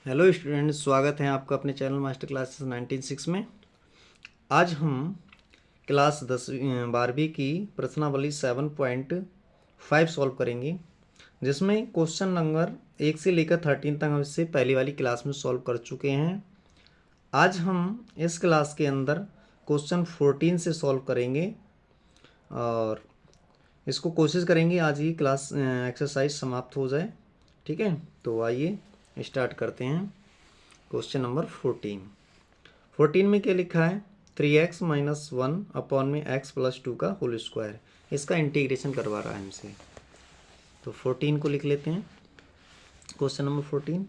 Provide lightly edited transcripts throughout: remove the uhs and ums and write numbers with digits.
Hello students, स्वागत है आपका अपने चैनल मास्टर क्लासेस 19 में। आज हम क्लास 12वीं की प्रश्नावली 7.5 सॉल्व करेंगे, जिसमें क्वेश्चन नंबर 1 से लेकर 13 तक हम इससे पहली वाली क्लास में सॉल्व कर चुके हैं। आज हम इस क्लास के अंदर क्वेश्चन 14 से सॉल्व करेंगे और इसको कोशिश करेंगे आज ही क्लास एक्सरसाइज समाप्त हो जाए। ठीक है, तो आइए स्टार्ट करते हैं। क्वेश्चन नंबर 14 में क्या लिखा है? 3x माइनस 1 अपॉन में x प्लस 2 का होल स्क्वायर। इसका इंटीग्रेशन करवा रहा है हमसे, तो 14 को लिख लेते हैं। Question number 14,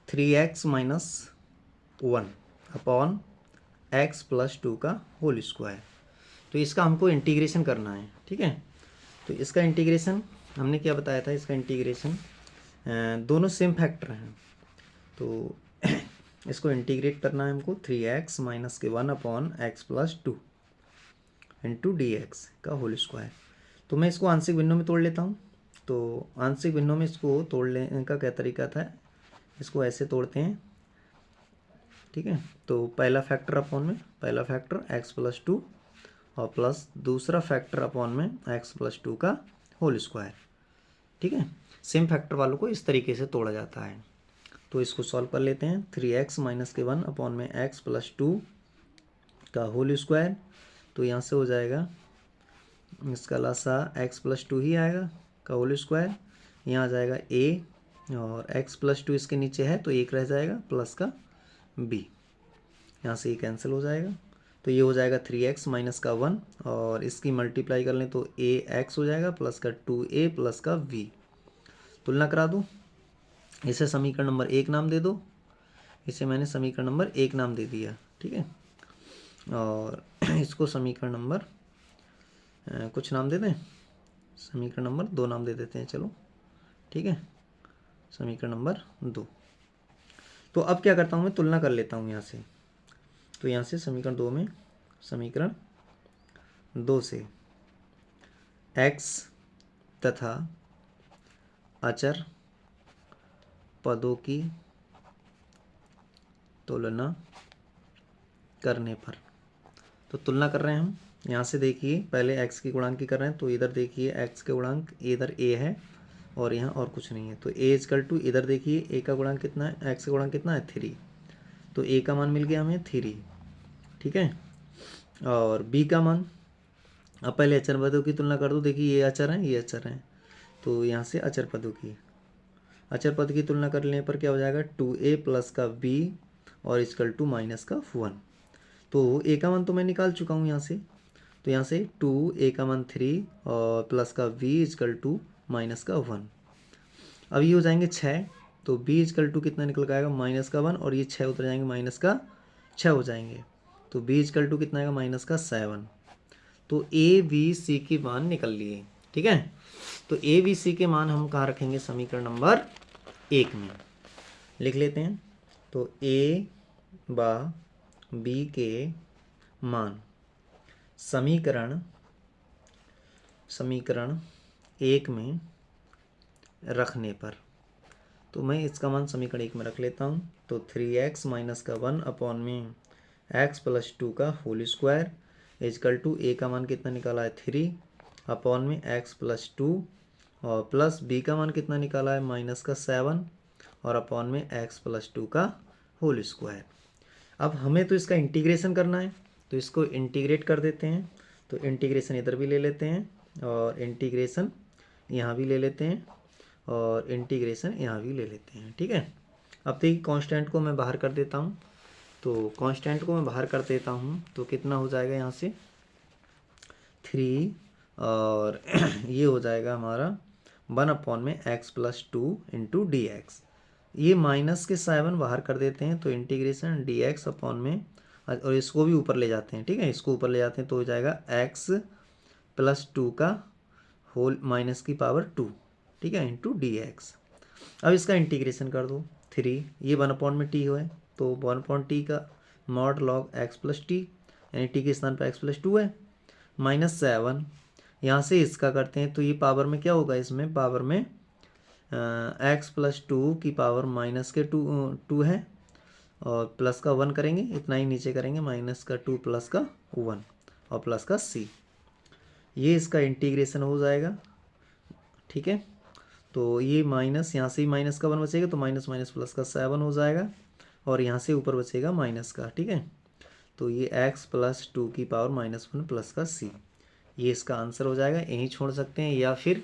3x minus 1 upon x plus 2 का होल स्क्वायर। तो इसका हमको इंटीग्रेशन करना है। ठीक है, तो इसका इंटीग्रेशन हमने क्या बताया था? इसका इंटीग्रेशन दोनों सेम फैक्टर हैं, तो इसको इंटीग्रेट करना है हमको। 3x माइनस के 1 upon x plus 2 into D x का होल स्क्वायर। तो मैं इसको आंशिक भिन्नों में तोड़ लेता हूँ। तो आंशिक भिन्नों में इसको तोड़ लेने का क्या तरीका था? इसको ऐसे तोड़ते हैं। ठीक है, तो पहला फैक्टर अपॉन में पहला फैक्टर एक्स प्लस 2 और प्लस दूसरा फैक्टर अपॉन में एक्स प्लस 2 का होल स्क्वायर। ठीक है, सेम फैक्टर वालों को इस तरीके से तोड़ा जाता है। तो इसको सॉल्व कर लेते हैं। 3x माइनस के 1 अपॉन में x प्लस 2 का होल स्क्वायर। तो यहाँ से हो जाएगा, इसका लासा x प्लस 2 ही आएगा का होल स्क्वायर। यहाँ आ जाएगा a और x प्लस 2 इसके नीचे है तो एक रह जाएगा प्लस का b, यहाँ से ये कैंसिल हो जाएगा। तो ये हो जाएगा 3x माइनस का 1 और इसकी मल्टीप्लाई कर लें तो ax हो जाएगा प्लस का 2a प्लस का v। तुलना करा दूँ, इसे समीकरण नंबर 1 नाम दे दो। इसे मैंने समीकरण नंबर 1 नाम दे दिया। ठीक है, और इसको समीकरण नंबर कुछ नाम दे दें, समीकरण नंबर 2 नाम दे देते हैं। चलो ठीक है, समीकरण नंबर 2। तो अब क्या करता हूँ, मैं तुलना कर लेता हूँ यहाँ से। तो यहाँ से समीकरण 2 में, समीकरण 2 से x तथा अचर पदों की तुलना करने पर, तो तुलना कर रहे हैं हम। यहाँ से देखिए, पहले x की गुणांक की कर रहे हैं, तो इधर देखिए x के गुणांक इधर a है और यहाँ और कुछ नहीं है। तो a इजकल टू, इधर देखिए a का गुणांक कितना है, x का गुणांक कितना है 3, तो a का मान मिल गया हमें 3। ठीक है, और b का मान, अब पहले अचर पदों की तुलना कर दो। देखिए ये अचर हैं, ये अचर हैं, तो यहाँ से अचर पदों की, अचर पद की तुलना करने पर क्या हो जाएगा 2a प्लस का b और इजकल टू माइनस का 1। तो a का मान तो मैं निकाल चुका हूँ यहाँ से। तो यहाँ से 2a का मान 3 और प्लस का v इजकल टू माइनस का 1। अब ये हो जाएंगे 6, तो b इजकल टू कितना निकल के आएगा माइनस का 1 और ये 6 उतर जाएंगे माइनस का 6 हो जाएंगे। तो b इजकल टू कितना आएगा माइनस का 7। तो a b c के मान निकल लिए। ठीक है, तो a b c के मान हम कहाँ रखेंगे? समीकरण नंबर 1 में लिख लेते हैं। तो a व b के मान समीकरण 1 में रखने पर, तो मैं इसका मान समीकरण 1 में रख लेता हूँ। तो 3x माइनस का 1 अपॉन में x प्लस 2 का whole square equal to a का मान कितना निकाला है 3 अपॉन में x प्लस 2 और प्लस b का मान कितना निकाला है माइनस का 7 और अपॉन में x प्लस 2 का होल स्क्वायर। अब हमें तो इसका इंटीग्रेशन करना है, तो इसको इंटीग्रेट कर देते हैं। तो इंटीग्रेशन इधर भी ले लेते हैं और इंटीग्रेशन यहाँ भी ले लेते हैं और इंटीग्रेशन यहाँ भी ले लेते हैं। ठीक है, अब देखिए कांस्टेंट को मैं बाहर कर देता हूँ। तो कांस्टेंट को मैं बाहर कर देता हूँ तो कितना हो जाएगा यहाँ से 3 और ये हो जाएगा हमारा 1 अपॉन में x plus 2 into D x. ये माइनस के 7 बाहर कर देते हैं, तो इंटीग्रेशन डी एक्स अपॉन में, और इसको भी ऊपर ले जाते हैं। ठीक है, इसको ऊपर ले जाते हैं तो हो जाएगा x प्लस 2 का होल माइनस की पावर 2। ठीक है, इंटू डी एक्स। अब इसका इंटीग्रेशन कर दो 3, ये 1 अपॉन में t है तो 1 अपॉन टी का mod log x plus T, यानी t के स्थान पर x प्लस 2 है, माइनस 7। यहाँ से इसका करते हैं तो ये पावर में क्या होगा, इसमें पावर में एक्स प्लस टू की पावर माइनस के टू है, और प्लस का 1 करेंगे, इतना ही नीचे करेंगे, माइनस का 2 प्लस का 1 और प्लस का c। ये इसका इंटीग्रेशन हो जाएगा। ठीक है, तो ये माइनस, यहाँ से ही माइनस का 1 बचेगा, तो माइनस माइनस प्लस का 7 हो जाएगा, और यहाँ से ऊपर बचेगा माइनस का। ठीक है, तो ये x प्लस 2 की पावर -1 प्लस का c, ये इसका आंसर हो जाएगा। यहीं छोड़ सकते हैं, या फिर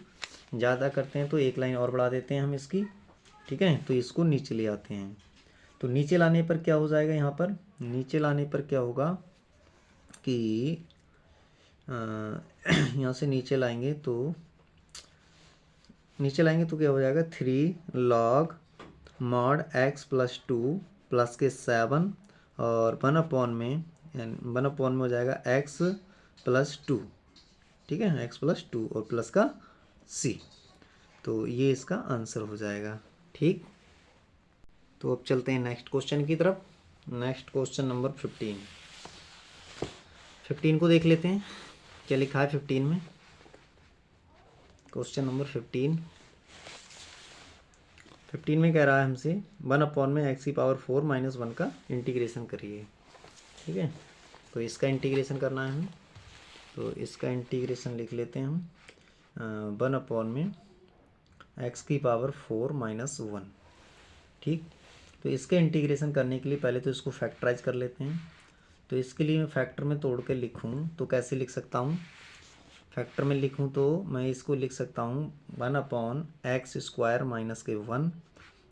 ज़्यादा करते हैं तो एक लाइन और बढ़ा देते हैं हम इसकी। ठीक है, तो इसको नीचे ले आते हैं। तो नीचे लाने पर क्या हो जाएगा, यहाँ पर नीचे लाने पर क्या होगा कि यहाँ से नीचे लाएंगे तो क्या हो जाएगा, 3 log mod x plus 2 plus के 7 और 1/में हो जाएगा x प्लस 2। ठीक है, x प्लस 2 और प्लस का c, तो ये इसका आंसर हो जाएगा। ठीक, तो अब चलते हैं नेक्स्ट क्वेश्चन की तरफ। नेक्स्ट क्वेश्चन नंबर 15 को देख लेते हैं, क्या लिखा है 15 में। क्वेश्चन नंबर 15 में कह रहा है हमसे 1/में x की पावर 4 - 1 का इंटीग्रेशन करिए। ठीक है, तो इसका इंटीग्रेशन करना है हमें, तो इसका इंटीग्रेशन लिख लेते हैं हम 1/में x की पावर 4 - 1। ठीक, तो इसका इंटीग्रेशन करने के लिए पहले तो इसको फैक्टराइज कर लेते हैं। तो इसके लिए मैं फैक्टर में तोड़ के लिखूँ तो कैसे लिख सकता हूँ, फैक्टर में लिखूँ तो मैं इसको लिख सकता हूँ 1/x² माइनस के 1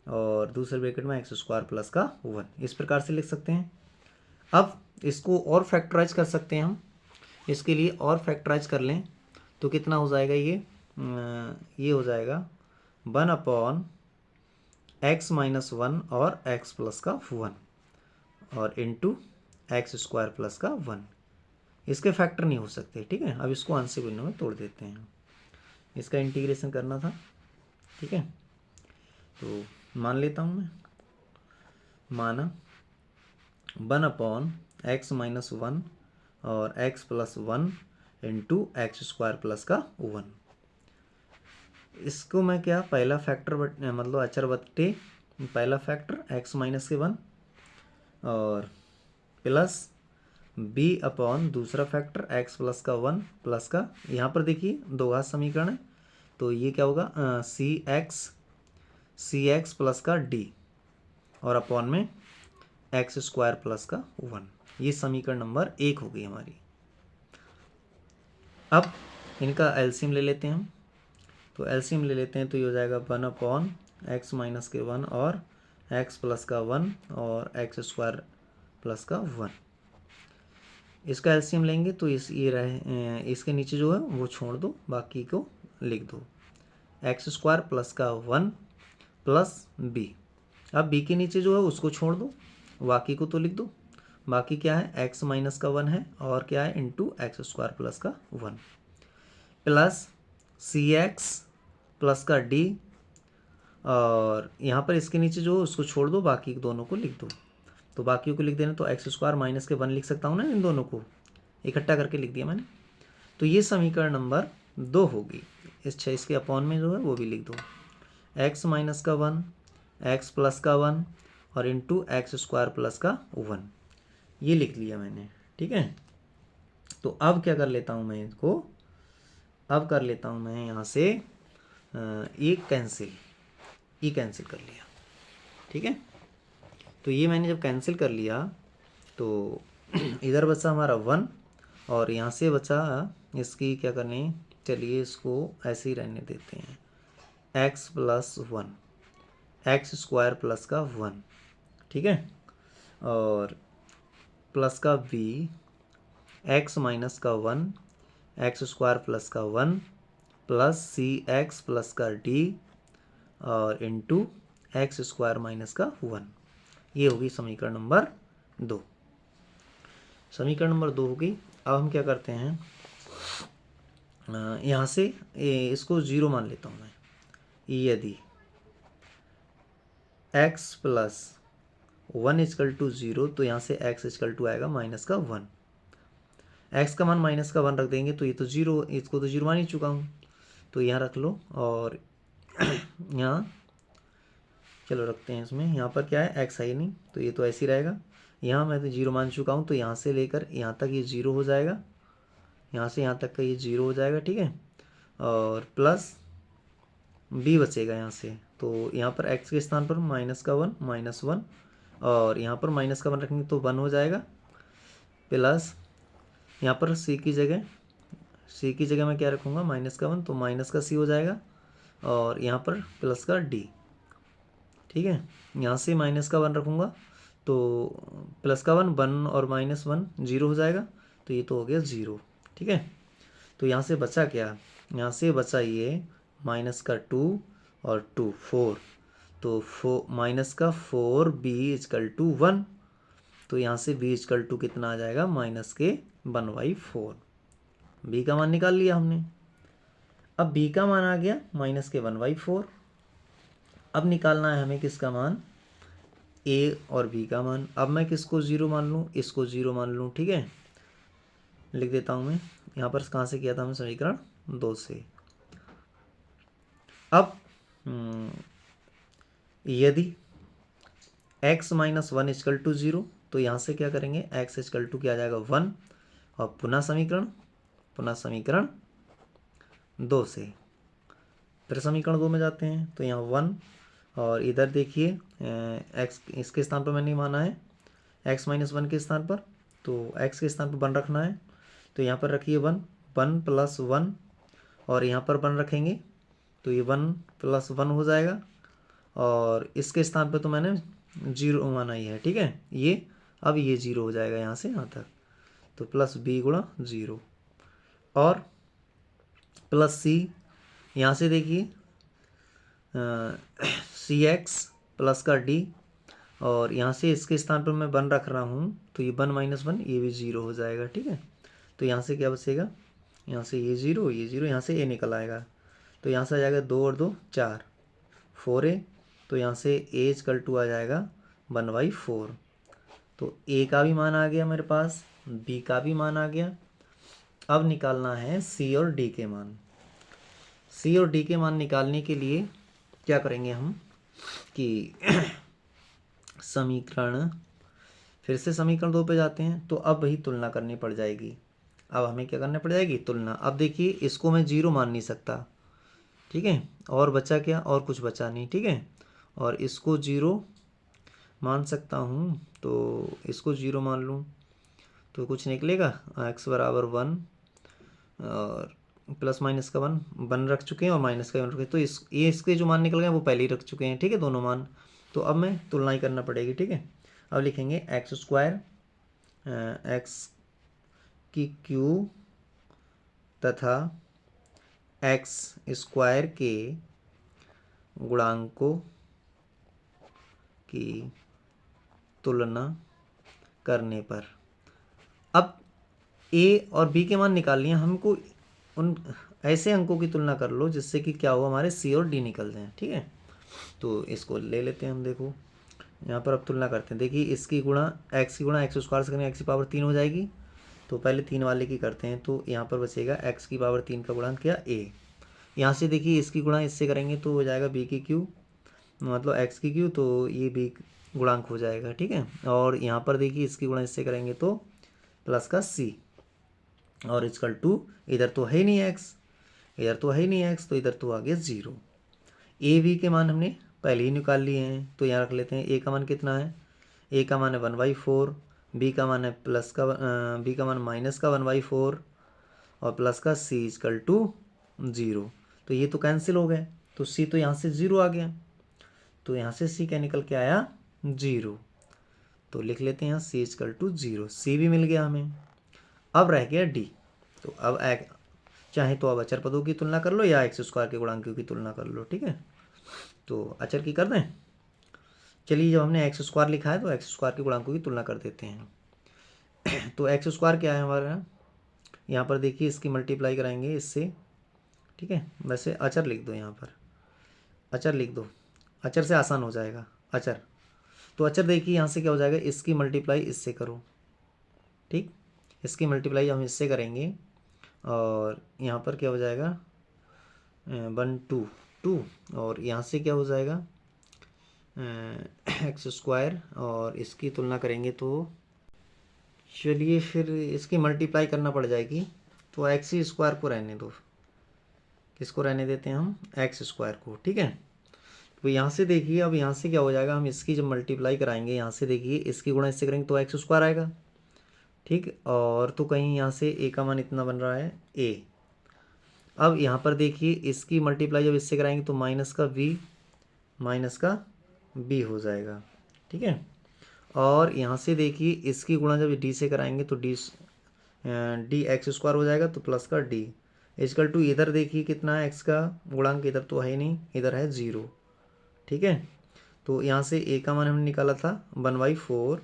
और दूसरे ब्रैकेट में x² प्लस का 1, इस प्रकार से लिख सकते हैं। अब इसको और फैक्टराइज कर सकते हैं हम, इसके लिए और फैक्टराइज कर लें तो कितना हो जाएगा, ये हो जाएगा 1/x-1 और x प्लस का 1 और इंटू x² प्लस का 1। इसके फैक्टर नहीं हो सकते। ठीक है, अब इसको आंसर भिन्नों में तोड़ देते हैं, इसका इंटीग्रेशन करना था। ठीक है, तो मान लेता हूँ मैं, माना 1/x-1 और x plus 1 into x² plus का 1। इसको मैं क्या, पहला फैक्टर मतलब अचर बटे पहला फैक्टर x माइनस के 1 और प्लस b/, दूसरा फैक्टर x प्लस का 1 प्लस का, यहाँ पर देखिए दो घात समीकरण है, तो ये क्या होगा cx प्लस का d और अपॉन में x² प्लस का 1। ये समीकरण नंबर 1 हो गई हमारी। अब इनका एलसीएम ले लेते हैं हम, तो एलसीएम ले लेते हैं तो ये हो जाएगा 1/x माइनस के 1 और x प्लस का 1 और x² प्लस का 1। इसका एलसीएम लेंगे तो इसके नीचे जो है वो छोड़ दो, बाकी को लिख दो, x² प्लस का 1 प्लस b। अब b के नीचे जो है उसको छोड़ दो, बाकी को तो लिख दो। बाकी क्या है, x माइनस का 1 है और क्या है इंटू x² प्लस का 1 प्लस cx प्लस का d, और यहाँ पर इसके नीचे जो उसको छोड़ दो, बाकी दोनों को लिख दो। तो बाकी को लिख देना तो x² माइनस के 1 लिख सकता हूँ ना, इन दोनों को इकट्ठा करके लिख दिया मैंने। तो ये समीकरण नंबर 2 होगी। इसके अपॉन में जो है वो भी लिख दो, x माइनस का 1, x प्लस का 1 और इंटू x² प्लस का 1, ये लिख लिया मैंने। ठीक है, तो अब क्या कर लेता हूँ मैं इसको, अब कर लेता हूँ मैं यहाँ से ये कैंसिल कर लिया। ठीक है, तो ये मैंने जब कैंसिल कर लिया तो इधर बचा हमारा 1 और यहाँ से बचा, इसकी क्या करनी, चलिए इसको ऐसे ही रहने देते हैं, x प्लस 1, x² प्लस का 1। ठीक है, और प्लस का b, x माइनस का 1, x² प्लस का 1 प्लस cx प्लस का d और इंटू x² माइनस का 1। ये होगी समीकरण नंबर 2। समीकरण नंबर 2 होगी। अब हम क्या करते हैं, यहाँ से इसको 0 मान लेता हूँ मैं। यदि x प्लस 1 इक्वल टू 0 तो यहाँ से x इक्वल टू आएगा माइनस का 1। x का मान माइनस का 1 रख देंगे तो ये तो 0, इसको तो 0 मान ही चुका हूँ, तो यहाँ रख लो। और यहाँ चलो रखते हैं इसमें, यहाँ पर क्या है एक्स है नहीं, तो ये तो ऐसे ही रहेगा। यहाँ मैं तो 0 मान चुका हूँ, तो यहाँ से लेकर यहाँ तक ये 0 हो जाएगा, यहाँ से यहाँ तक का ये 0 हो जाएगा, ठीक है। और प्लस b बचेगा यहाँ से, तो यहाँ पर x के स्थान पर -1 और यहाँ पर -1 रखेंगे तो 1 हो जाएगा, प्लस यहाँ पर c की जगह मैं क्या रखूँगा -1, तो माइनस का c हो जाएगा, और यहाँ पर प्लस का d, ठीक है। यहाँ से -1 रखूँगा तो प्लस का 1 और -1 0 हो जाएगा, तो ये तो हो गया 0, ठीक है। तो यहाँ से बचा क्या, यहाँ से बचा ये -2 और 2 4, तो -4 b = 1, तो यहाँ से b = कितना आ जाएगा -1/4। b का मान निकाल लिया हमने। अब b का मान आ गया -1/4। अब निकालना है हमें किसका मान, a और b का मान। अब मैं किसको 0 मान लूँ, इसको 0 मान लूँ, ठीक है। लिख देता हूँ मैं, यहाँ पर कहाँ से किया था हमने, समीकरण 2 से। अब यदि x - 1 = 0, तो यहाँ से क्या करेंगे, x = क्या आ जाएगा 1, और पुनः समीकरण 2 से, फिर समीकरण 2 में जाते हैं, तो यहाँ 1, और इधर देखिए x इसके स्थान पर मैंने माना है, x - 1 के स्थान पर, तो x के स्थान पर 1 रखना है, तो यहाँ पर रखिए 1 + 1, और यहाँ पर 1 रखेंगे तो ये 1 + 1 हो जाएगा, और इसके स्थान पर तो मैंने 0 माना ही है, ठीक है। अब ये 0 हो जाएगा यहाँ से यहाँ तक, तो प्लस b × 0, और प्लस c, यहाँ से देखिए cx प्लस का d, और यहाँ से इसके स्थान पर मैं 1 रख रहा हूँ, तो ये 1 - 1 ये भी 0 हो जाएगा, ठीक है। तो यहाँ से क्या बचेगा, यहाँ से ये 0 यहाँ से a निकल आएगा, तो यहाँ से आ जाएगा 2 और 2 4 4a, तो यहाँ से a = आ जाएगा 1/4। तो a का भी मान आ गया मेरे पास, b का भी मान आ गया। अब निकालना है c और d के मान। c और d के मान निकालने के लिए क्या करेंगे हम कि फिर से समीकरण 2 पे जाते हैं, तो अब वही तुलना करनी पड़ जाएगी। अब हमें क्या करनी पड़ जाएगी, तुलना। अब देखिए इसको मैं 0 मान नहीं सकता, ठीक है, और बचा क्या, और कुछ बचा नहीं, ठीक है। और इसको 0 मान सकता हूँ, तो इसको 0 मान लूँ तो कुछ निकलेगा, x = 1, और प्लस माइनस का 1 रख चुके हैं, और माइनस का 1 रखे, तो इसके जो मान निकल गए वो पहले ही रख चुके हैं, ठीक है, दोनों मान। तो अब मैं तुलना ही करना पड़ेगी, ठीक है। अब लिखेंगे x² x³ तथा x² के गुणांकों की तुलना करने पर। अब a और b के मान निकाल लिए, हमको उन ऐसे अंकों की तुलना कर लो जिससे कि क्या हो, हमारे c और d निकल जाएं, ठीक है। तो इसको ले लेते हैं हम, देखो यहाँ पर अब तुलना करते हैं। देखिए इसकी गुणा x की गुणा x² से करेंगे, x की पावर 3 हो जाएगी, तो पहले 3 वाले की करते हैं, तो यहाँ पर बचेगा x की पावर 3 का गुणांक क्या, a। यहाँ से देखिए इसकी गुणा इससे करेंगे तो हो जाएगा b³ मतलब x³, तो ये b गुणांक हो जाएगा, ठीक है। और यहाँ पर देखिए इसकी गुणा इससे करेंगे तो प्लस का c, और = इधर तो है ही नहीं x, इधर तो है ही नहीं x, तो इधर तो आ गया 0। a b के मान हमने पहले ही निकाल लिए हैं, तो यहाँ रख लेते हैं। a का मान कितना है, a का मान है 1/4, b का मान है b का मान -1/4, और प्लस का c = 0। तो ये तो कैंसिल हो गए, तो c तो यहाँ से 0 आ गया, तो यहाँ से c क्या निकल के आया 0। तो लिख लेते हैं यहाँ c = 0, c भी मिल गया हमें। अब रह गया d, तो अब चाहे तो अब अचर पदों की तुलना कर लो या x² के गुणांकों की तुलना कर लो, ठीक है। तो अचर की कर दें, चलिए जब हमने x² लिखा है तो x² के गुणांकों की तुलना कर देते हैं। तो x² क्या है हमारा, यहाँ पर देखिए इसकी मल्टीप्लाई कराएंगे इससे, ठीक है। वैसे अचर लिख दो, यहाँ पर अचर लिख दो, अचर से आसान हो जाएगा अचर। तो अचर देखिए यहाँ से क्या हो जाएगा, इसकी मल्टीप्लाई इससे करो, ठीक, इसकी मल्टीप्लाई हम इससे करेंगे, और यहाँ पर क्या हो जाएगा 1 2 2 और यहाँ से क्या हो जाएगा एक्स स्क्वायर, और इसकी तुलना करेंगे तो चलिए फिर इसकी मल्टीप्लाई करना पड़ जाएगी, तो एक्स स्क्वायर को रहने दो, किसको रहने देते हैं हम, एक्स स्क्वायर को। ठीक है, तो यहाँ से देखिए, अब यहाँ से क्या हो जाएगा, हम इसकी जब मल्टीप्लाई कराएंगे यहाँ से देखिए इसकी गुणा इससे करेंगे तो एक्स स्क्वायर आएगा। ठीक, और तो कहीं यहाँ से ए का मान इतना बन रहा है ए। अब यहाँ पर देखिए इसकी मल्टीप्लाई जब इससे कराएंगे तो माइनस का बी माइनस का बी हो जाएगा। ठीक है, और यहाँ से देखिए इसकी गुणा जब डी से कराएंगे तो डी एक्स स्क्वायर हो जाएगा, तो प्लस का डी इजकल टू, इधर देखिए कितना है एक्स का गुणांक, इधर तो है ही नहीं, इधर है 0। ठीक है, तो यहाँ से ए का मान हमने निकाला था 1/4,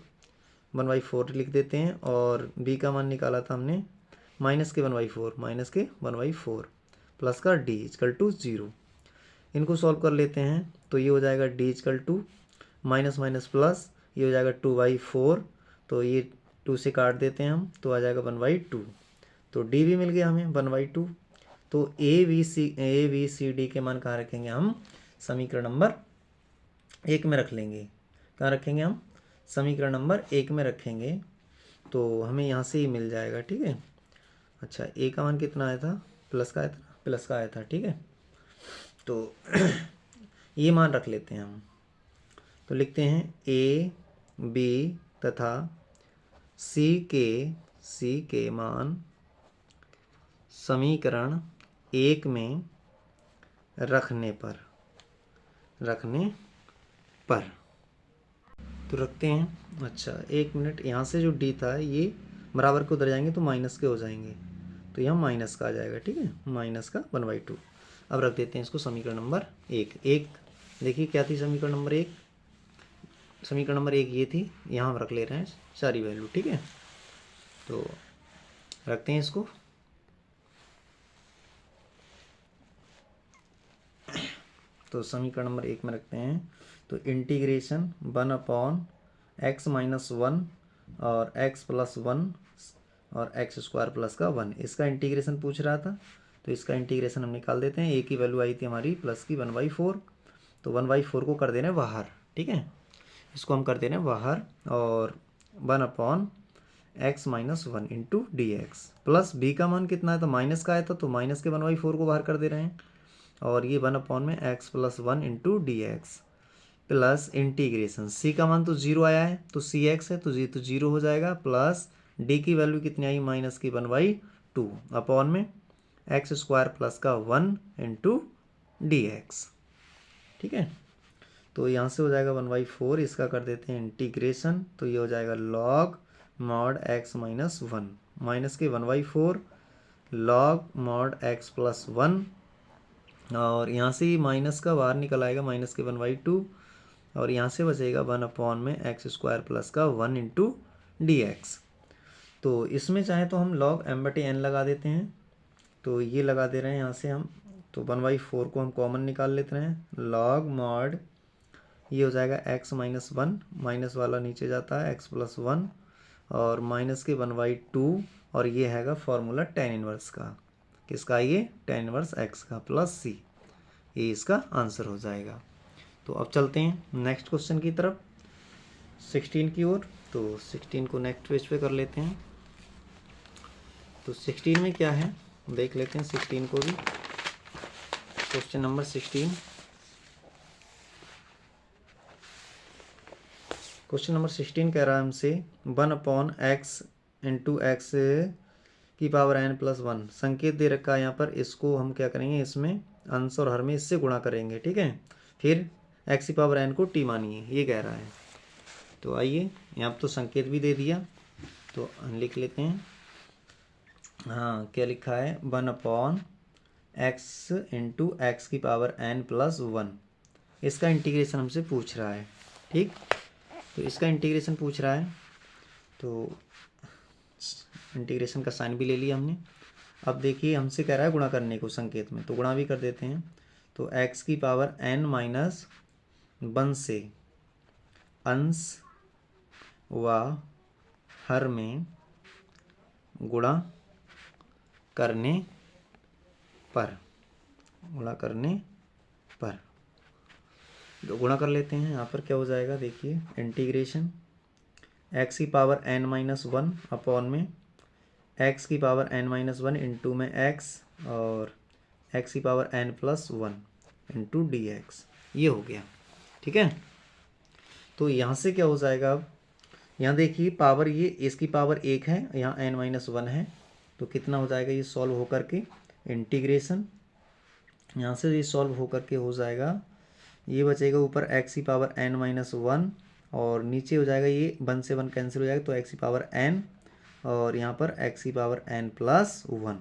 1/4 लिख देते हैं, और बी का मान निकाला था हमने माइनस के 1/4 प्लस का डी इजकल टू 0। इनको सॉल्व कर लेते हैं तो ये हो जाएगा D equal to minus minus plus, ये हो जाएगा 2/4, तो ये 2 से काट देते हैं हम तो आ जाएगा 1/2, तो डी भी मिल गया हमें 1/2। तो ए बी सी डी के मान कहाँ रखेंगे हम, समीकरण नंबर 1 में रख लेंगे। कहाँ रखेंगे हम, समीकरण नंबर 1 में रखेंगे, तो हमें यहाँ से ही मिल जाएगा। ठीक है, अच्छा ए का मान कितना आया था, प्लस का आया था, प्लस का आया था। ठीक है, तो ये मान रख लेते हैं हम, तो लिखते हैं ए बी तथा सी के मान समीकरण 1 में रखने पर तो रखते हैं। अच्छा 1 मिनट, यहाँ से जो डी था ये बराबर के उधर जाएंगे तो माइनस के हो जाएंगे, तो यहाँ माइनस का आ जाएगा। ठीक है, माइनस का 1/2। अब रख देते हैं इसको समीकरण नंबर 1। देखिए क्या थी समीकरण नंबर 1, समीकरण नंबर 1 ये थी, यहाँ हम रख ले रहे हैं सारी वैल्यू। ठीक है, तो रखते हैं इसको, तो समीकरण नंबर 1 में रखते हैं, तो इंटीग्रेशन 1/x-1 और x + 1 और x² प्लस का 1, इसका इंटीग्रेशन पूछ रहा था, तो इसका इंटीग्रेशन हम निकाल देते हैं। ए की वैल्यू आई थी हमारी प्लस की 1/4, तो 1/4 को कर देना है बाहर। ठीक है, इसको हम कर देना है बाहर, और 1/x-1 into D x, plus B का मान कितना है, तो माइनस का आया था, तो माइनस के 1/4 को बाहर कर दे रहे हैं, और ये 1/x + 1 into D x, plus integration c का मान तो 0 आया है, तो सी एक्स है तो 0 हो जाएगा, प्लस डी की वैल्यू कितनी आई, माइनस की 1/2 अपॉन में x² प्लस का 1 इंटू डी एक्स। ठीक है, तो यहाँ से हो जाएगा 1/4, इसका कर देते हैं इंटीग्रेशन, तो ये हो जाएगा log mod x - 1 माइनस के 1/4 log mod x + 1, और यहाँ से ही माइनस का बाहर निकल आएगा माइनस के 1/2, और यहाँ से बचेगा 1 में x² प्लस का 1 इंटू डी एक्स। तो इसमें चाहे तो हम log m/n लगा देते हैं, तो ये लगा दे रहे हैं यहाँ से हम, तो 1/4 को हम कॉमन निकाल लेते हैं, log mod ये हो जाएगा x - 1, माइनस वाला नीचे जाता है x + 1 और माइनस के 1/2, और ये हैगा फॉर्मूला tan इनवर्स का, किसका, ये tan इनवर्स x का प्लस c, ये इसका आंसर हो जाएगा। तो अब चलते हैं नेक्स्ट क्वेश्चन की तरफ 16 की ओर, तो 16 को नेक्स्ट पेज पे कर लेते हैं। तो 16 में क्या है देख लेते हैं, 16 को भी, क्वेश्चन नंबर 16। क्वेश्चन नंबर 16 कह रहा है हमसे 1/x इंटू x की पावर n + 1 संकेत दे रखा है यहाँ पर, इसको हम क्या करेंगे, इसमें अंश और हर में इससे गुणा करेंगे। ठीक है, फिर x की पावर n को t मानिए, ये कह रहा है। तो आइए यहाँ तो संकेत भी दे दिया, तो लिख लेते हैं। हाँ क्या लिखा है, 1/x इंटू x की पावर n + 1, इसका इंटीग्रेशन हमसे पूछ रहा है। ठीक, तो इसका इंटीग्रेशन पूछ रहा है, तो इंटीग्रेशन का साइन भी ले लिया हमने। अब देखिए हमसे कह रहा है गुणा करने को संकेत में, तो गुणा भी कर देते हैं। तो x की पावर n - 1 से अंश व हर में गुणा करने पर। तो गुणा कर लेते हैं। यहाँ पर क्या हो जाएगा देखिए, इंटीग्रेशन एक्स की power n minus one upon में एक्स की power n minus one into में x और x की power n plus one into D x, ये हो गया। ठीक है, तो यहाँ से क्या हो जाएगा, अब यहाँ देखिए पावर, ये इसकी पावर एक है, यहाँ n माइनस वन है, तो कितना हो जाएगा ये सॉल्व होकर के, इंटीग्रेशन यहाँ से ये सॉल्व होकर के हो जाएगा, ये बचेगा ऊपर x की पावर n माइनस वन और नीचे हो जाएगा ये 1 से 1 कैंसिल हो जाएगा, तो x की पावर n और यहाँ पर x की power n plus one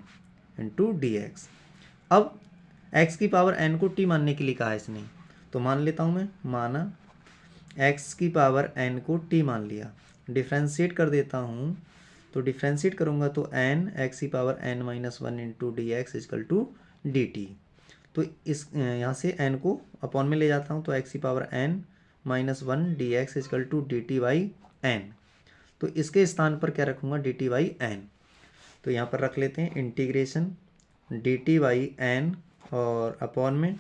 into D x. अब x की पावर n को t मानने के लिए कहा है इसने, तो मान लेता हूँ मैं, माना x की पावर n को t मान लिया, डिफ्रेंशिएट कर देता हूँ, तो डिफ्रेंशिएट करूँगा तो n x की power n minus one into D X equal to D T. तो इस यहाँ से n को अपॉन में ले जाता हूँ, तो x की power n minus one D X equal to D T by N. तो इसके स्थान पर क्या रखूँगा, डी टी बाई एन। तो यहाँ पर रख लेते हैं integration D T by N और अपॉन में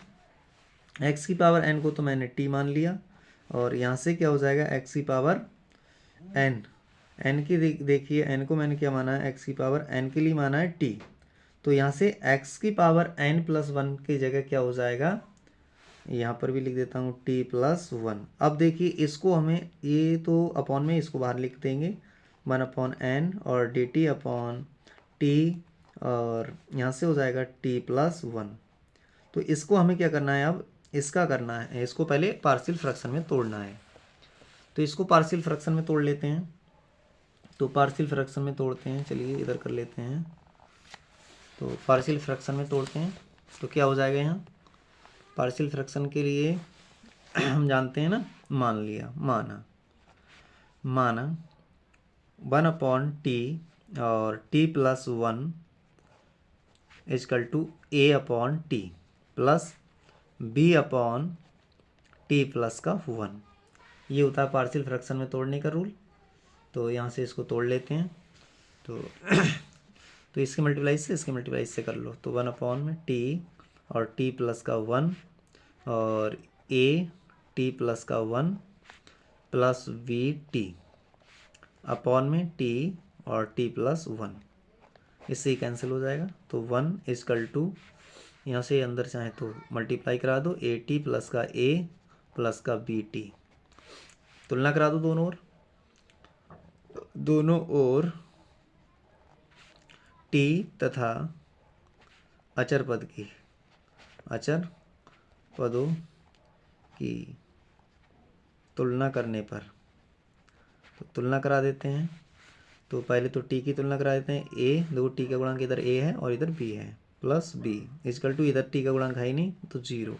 x की पावर n को तो मैंने t मान लिया, और यहाँ से क्या हो जाएगा x की पावर n की देखिए n को मैंने क्या माना है, x की पावर n के लिए माना है t, तो यहाँ से x की पावर n प्लस वन की जगह क्या हो जाएगा, यहाँ पर भी लिख देता हूँ t प्लस वन। अब देखिए इसको हमें, ये तो अपॉन में इसको बाहर लिख देंगे, 1/n और डी टी अपॉन टी, और यहाँ से हो जाएगा t प्लस वन। तो इसको हमें क्या करना है, अब इसका करना है, इसको पहले पार्शियल फ्रैक्शन में तोड़ना है, तो इसको पार्शियल फ्रैक्शन में तोड़ लेते हैं। तो पार्शियल फ्रैक्शन में तोड़ते हैं, चलिए इधर कर लेते हैं, तो पार्शियल फ्रैक्शन में तोड़ते हैं, तो क्या हो जाएगा यहाँ, पार्शियल फ्रैक्शन के लिए हम जानते हैं ना, मान लिया, माना 1/t और t plus one equal to a/t plus b/t plus का वन। ये होता है पार्शियल फ्रैक्शन में तोड़ने का रूल। तो यहाँ से इसको तोड़ लेते हैं, तो इसके मल्टीप्लाई से इसके मल्टीप्लाई से कर लो, तो 1/t और t प्लस का वन और a t प्लस का one plus v t upon में t और t प्लस वन, इससे ही कैंसिल हो जाएगा। तो 1 इजकल टू, यहाँ से अंदर चाहे तो मल्टीप्लाई करा दो, ए टी प्लस का a प्लस का बी टी, तुलना करा दो दोनों ओर t तथा अचर पदों की तुलना करने पर, तो तुलना करा देते हैं। तो पहले तो t की तुलना करा देते हैं, a, दो t का गुणांक इधर a है और इधर b है, प्लस b इजकल टू, इधर t का गुणांक है ही नहीं तो 0,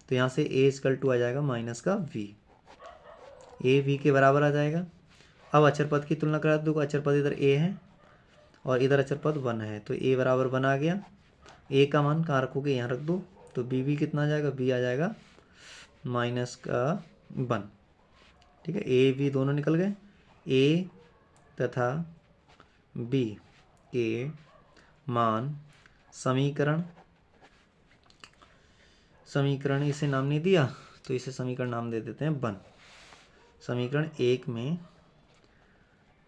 तो यहाँ से a इजकल टू आ जाएगा माइनस का v, a v के बराबर आ जाएगा। अब अचर पद की तुलना करा दो, अचर पद इधर a है और इधर अचर पद 1 है, तो a बराबर 1 आ गया। a का मान कहाँ रखोगे, यहाँ रख दो, तो b भी कितना आ जाएगा, b आ जाएगा माइनस का 1। ठीक है, a b दोनों निकल गए, a तथा b के मान समीकरण इसे नाम नहीं दिया, तो इसे समीकरण नाम दे देते हैं 1। समीकरण 1 में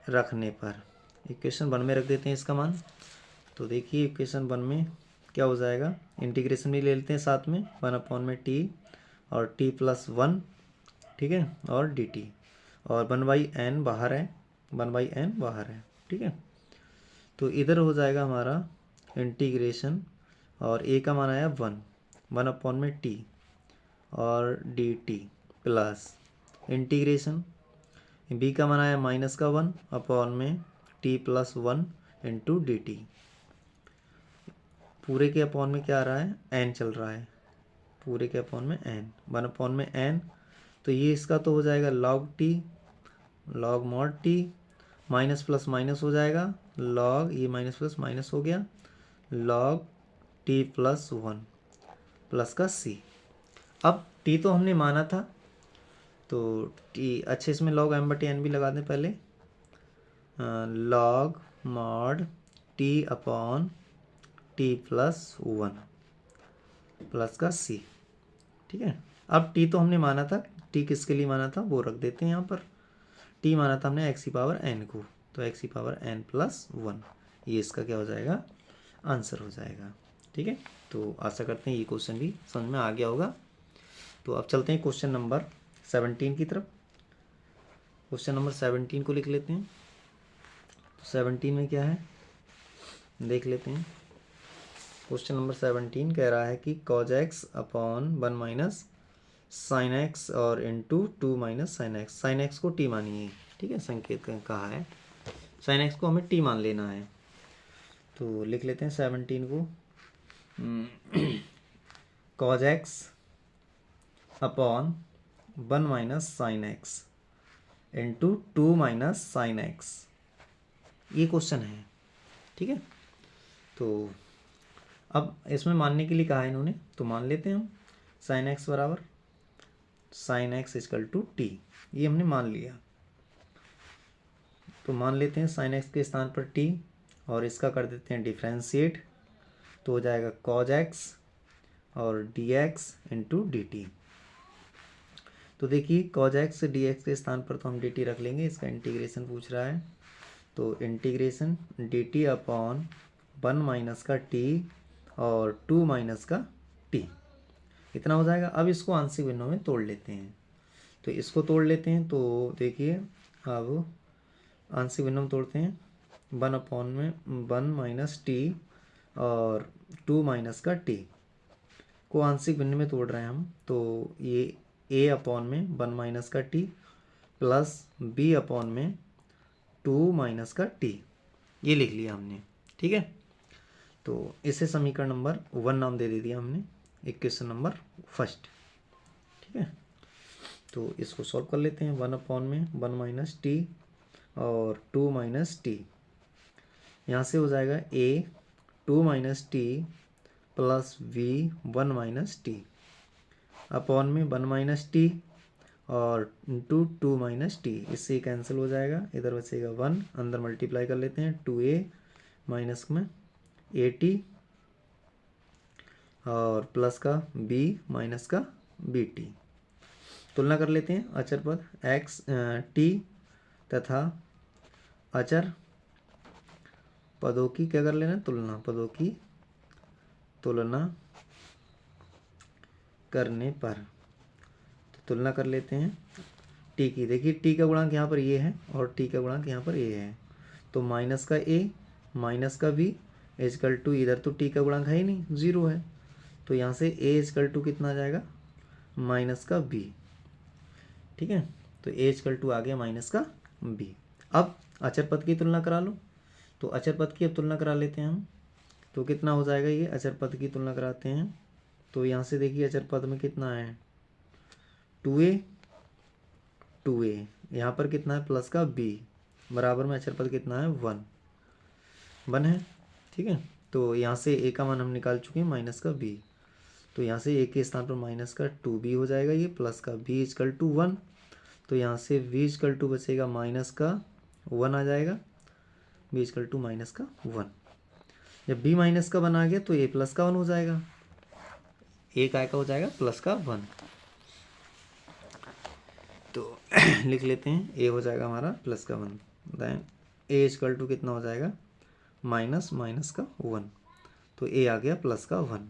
रखने पर, इक्वेशन 1 में रख देते हैं इसका मान। तो देखिए इक्वेशन 1 में क्या हो जाएगा, इंटीग्रेशन भी ले लेते हैं साथ में, 1/t और t प्लस वन, ठीक है, और dt, और 1/n बाहर है, 1/n बाहर है। ठीक है, तो इधर हो जाएगा हमारा इंटीग्रेशन, और a का मान आया 1/t और dt प्लस इंटीग्रेशन b का मान आया माइनस का 1 अपॉन में t plus one into d T. पूरे के अपॉन में क्या आ रहा है, n चल रहा है, पूरे के अपॉन में n, 1/n में n, तो ये इसका तो हो जाएगा log t, log mod t, minus plus minus हो जाएगा, log, ये माइनस प्लस माइनस हो गया, log t plus one plus का c। अब t तो हमने माना था, तो t अच्छे इसमें log m/n भी लगा दें पहले, log mod t upon t plus one plus का c। ठीक है। अब टी तो हमने माना था, टी किसके लिए माना था वो रख देते हैं यहाँ पर। टी माना था हमने एक्स की पावर एन को, तो एक्स की पावर एन प्लस 1, ये इसका क्या हो जाएगा, आंसर हो जाएगा। ठीक है, तो आशा करते हैं ये क्वेश्चन भी समझ में आ गया होगा। तो अब चलते हैं क्वेश्चन नंबर 17 की तरफ। क्वेश्चन नंबर 17 को लिख लेते हैं। तो 17 में क्या है देख लेते हैं। क्वेश्चन नंबर 17 कह रहा है कि cos x upon 1 minus sine x और into 2 minus sine x. Sine x को टी मानिए, ठीक है, संकेत कहा है, साइन एक्स को हमें टी मान लेना है। तो लिख लेते हैं 17 को, cos x upon 1 minus sine x into 2 minus sine x, ये क्वेश्चन है। ठीक है, तो अब इसमें मानने के लिए कहा है इन्होंने, तो मान लेते हैं हम। साइन एक्स बराबर sine X equal to T, ये हमने मान लिया। तो मान लेते हैं साइन एक्स के स्थान पर टी, और इसका कर देते हैं डिफ्रेंशिएट, तो हो जाएगा cos x और dx इंटू डी टी। तो देखिए cos x से dx के स्थान पर तो हम dt रख लेंगे, इसका इंटीग्रेशन पूछ रहा है, तो इंटीग्रेशन dt अपॉन 1 माइनस का t और 2 माइनस का t, इतना हो जाएगा। अब इसको आंशिक भिन्नों में तोड़ लेते हैं, तो इसको तोड़ लेते हैं। तो देखिए अब आंशिक भिन्नों में तोड़ते हैं, 1 अपॉन में 1 माइनस टी और 2 माइनस का टी को आंशिक भिन्न में तोड़ रहे हैं हम। तो ये a अपॉन में 1 माइनस का टी प्लस b अपॉन में 2 माइनस का टी, ये लिख लिया हमने। ठीक है, तो इसे समीकरण नंबर 1 नाम दे दिया हमने, इक्वेशन नंबर फर्स्ट। ठीक है, तो इसको सॉल्व कर लेते हैं। 1 अपॉन में 1 माइनस टी और 2 माइनस टी, यहाँ से हो जाएगा a 2 minus T plus v 1 minus T upon में 1 माइनस टी और इंटू 2 माइनस टी, इससे कैंसिल हो जाएगा, इधर बचेगा 1, अंदर मल्टीप्लाई कर लेते हैं, 2a माइनस में a t और प्लस का b माइनस का बी टी। तुलना कर लेते हैं अचर पद x t तथा अचर पदों की क्या कर लेना, तुलना, पदों की तुलना करने पर। तो तुलना कर लेते हैं टी की। देखिए टी का गुणांक यहाँ पर ये है और टी का गुणांक यहाँ पर ये है, तो माइनस का a माइनस का b इजकल टू, इधर तो टी का गुणांक है ही नहीं, 0 है, तो यहाँ से a इजकल टू कितना आ जाएगा, माइनस का b। ठीक है, तो a इजकल टू आ गया माइनस का b। अब अचर पद की तुलना करा लो, तो अचर पद की अब तुलना करा लेते हैं हम। तो कितना हो जाएगा, ये अचर पद की तुलना कराते हैं। तो यहाँ से देखिए अचर पद में कितना है, 2a, यहाँ पर कितना है प्लस का b, बराबर में अचर पद कितना है 1 है। ठीक है, तो यहाँ से a का मान हम निकाल चुके हैं माइनस का b, तो यहाँ से a के स्थान पर माइनस का 2b हो जाएगा, ये प्लस का b इजकल टू 1, तो यहाँ से v इजकल टू बचेगा माइनस का 1 आ जाएगा, b इजकल टू माइनस का 1। जब b माइनस का 1 आ गया तो a प्लस का 1 हो जाएगा, a का हो जाएगा प्लस का 1। तो लिख लेते हैं a हो जाएगा हमारा प्लस का 1, देन a इजकल टू कितना हो जाएगा, माइनस माइनस का 1, तो a आ गया प्लस का 1।